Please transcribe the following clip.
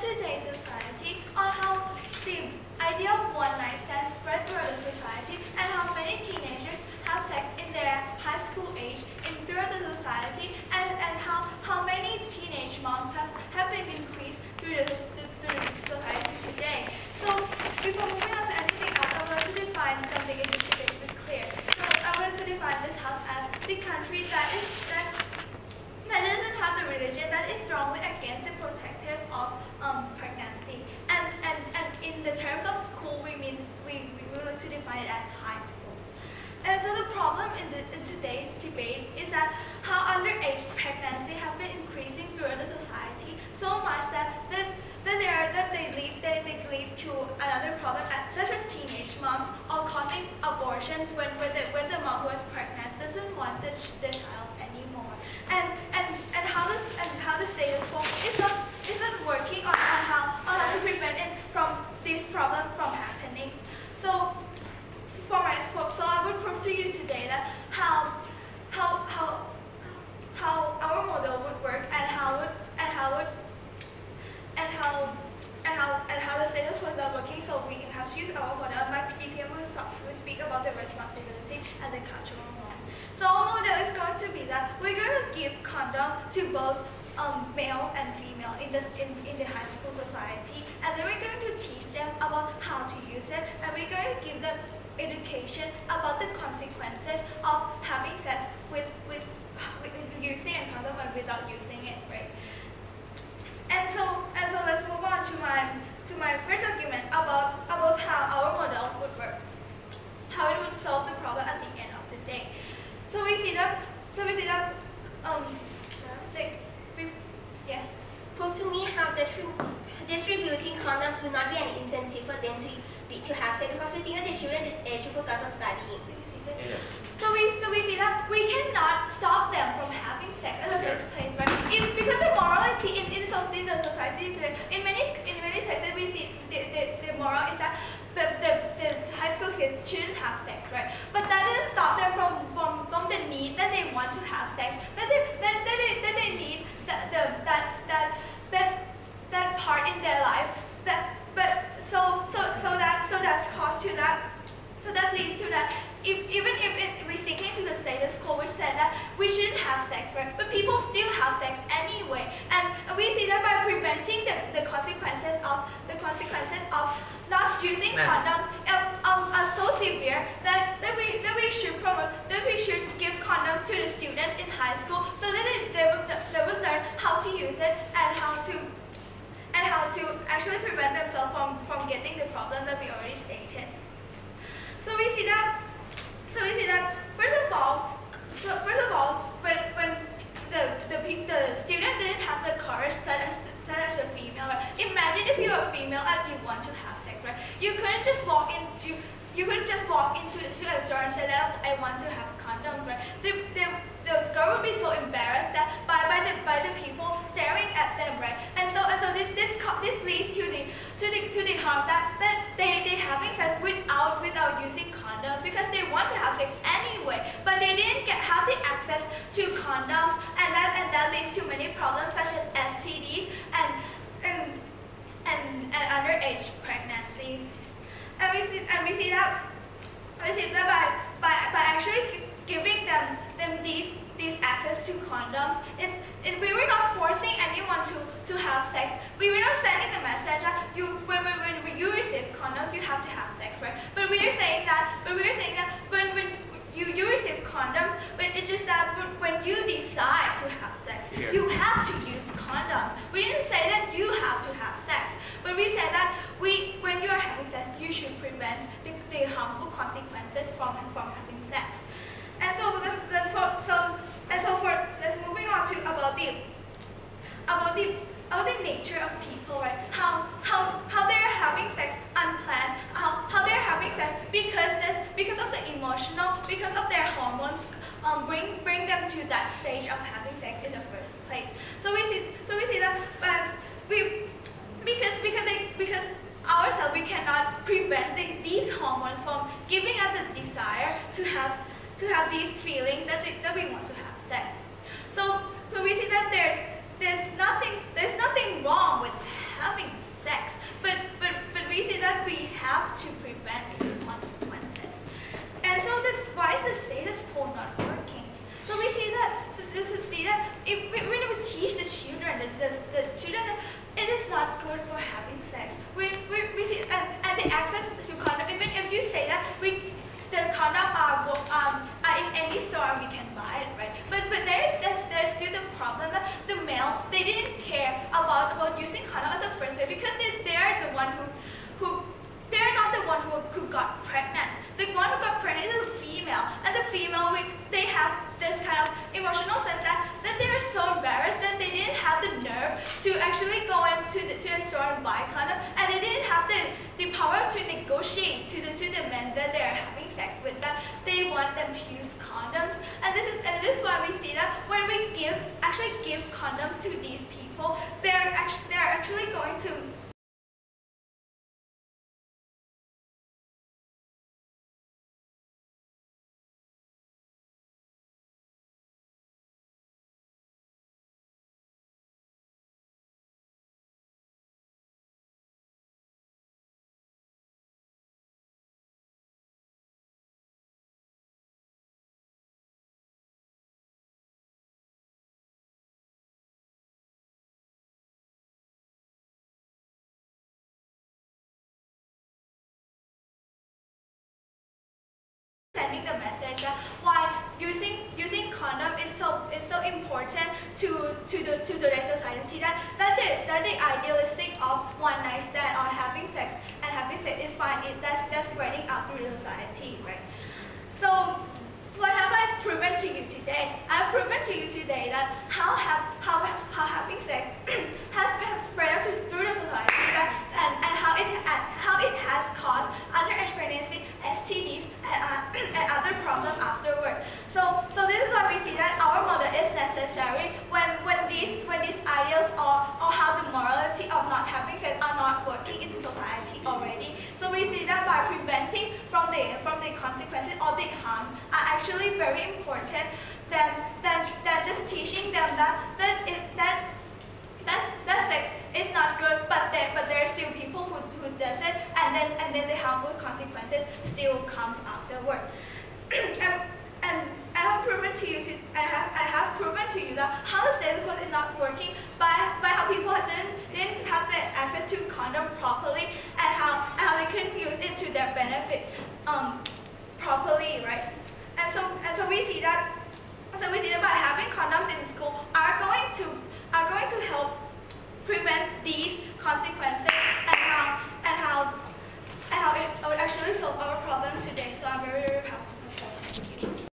today's society on how the idea of one-night stands spread throughout the society and how many teenagers have sex in their high school age throughout the society and how many teenage moms have been increased through the society today. So before moving on to anything else, I want to define something in this debate to be clear. So I want to define this house as the country that doesn't have the religion that is strongly against the protective of pregnancy. And in the terms of school, we want to define it as high schools. And so the problem in today's debate is that how underage pregnancy have been increasing throughout the society so much that they lead to another problem, such as teenage moms or causing abortions when the mom who is pregnant doesn't want the child anymore. And how the status quo is not working on how to prevent it from this problem from happening. So I would prove to you today that how our model would work and how the status quo is not working. So we have to use our model. My EPM will speak about the responsibility and the cultural norm. So our model is going to be that we're going to give condom to both male and female in the high school society, and then we're going to teach them about how to use it, and we're going to give them education about the consequences of having sex with using a condom and without using it, right? And so let's move on to my first argument about how our model would work, how it would solve the problem at the end of the day. So we see that yes. Prove to me how distributing condoms will not be an incentive for them to have sex, because we think that the children this age should focus on studying. Yeah. So we see that we cannot stop them from having sex in the first place, right? Because the morality in the society today, in many places we see the moral is that the high school kids shouldn't have sex, right? But that doesn't stop them from the need that they want to have sex, that they need that part in their life. So that leads to that. Even if we're sticking to the status quo, which said that we shouldn't have sex, right? But people still have sex anyway, and we see that by preventing the consequences of not using condoms are so severe that we should give condoms to the students in high school so that they would learn how to use it and how to actually prevent themselves from getting the problem that we already stated. So we see that first of all, when the students didn't have the courage, such as a female, right? Imagine if you're a female and you want to have sex, right? You couldn't just walk into a store and say that I want to have condoms, right? The girl would be so embarrassed that by the people staring at them, right? And so this leads to the harm that they having sex without using condoms, because they want to have sex anyway, but they didn't have the access to condoms, and that leads to many problems such as STDs and underage pregnancy. And we see that by actually giving them these access to condoms, we were not forcing anyone to have sex. We were not sending the message that when you receive condoms you have to have sex, right? But we are saying that when you receive condoms, but it's just that when you decide to have sex, you have to use condoms. We didn't say that you have to have sex, but we said that when you are having sex, you should prevent the harmful consequences from having sex. And so let's moving on to about the nature of people, right? How they're having sex unplanned, how they're having sex because of the emotional, because of their hormones bring them to that stage of having sex in the first place. So we see that because ourselves we cannot prevent these hormones from giving us the desire to have these feelings that we want to have sex. So we see that there's nothing wrong with having they didn't care about using condom as a first place because they're the one who they're not the one who got pregnant. The one who got pregnant is a female, and the female, they have this kind of emotional sense that they're so embarrassed that they didn't have the nerve to actually go into the store and buy condom, and they didn't have the power to negotiate to the men that they're having sex with, that they want them to use condoms. And this is why we see that when we actually give condoms to these people, they're actually going to sending the message that why using condom is so important to today's society, that the idealistic of one night stand or having sex is fine. That's spreading out through the society, right? So what have I proven to you today? I've proven to you today that how having sex has spread out through the society, and how it has caused underage pregnancy, STDs, and other problems afterward. So this is why we see that our model is necessary when these ideals or how the morality of not having sex are not working in society already. So we see that by preventing from the consequences or the harms are actually very important than just teaching them that sex is not good, but there are still people who does it, and then the harmful consequences still comes afterward. and I have proven to you that how the status quo is not working by how people didn't have the access to condom properly, and how they couldn't use it to their benefit properly, right? And so we see that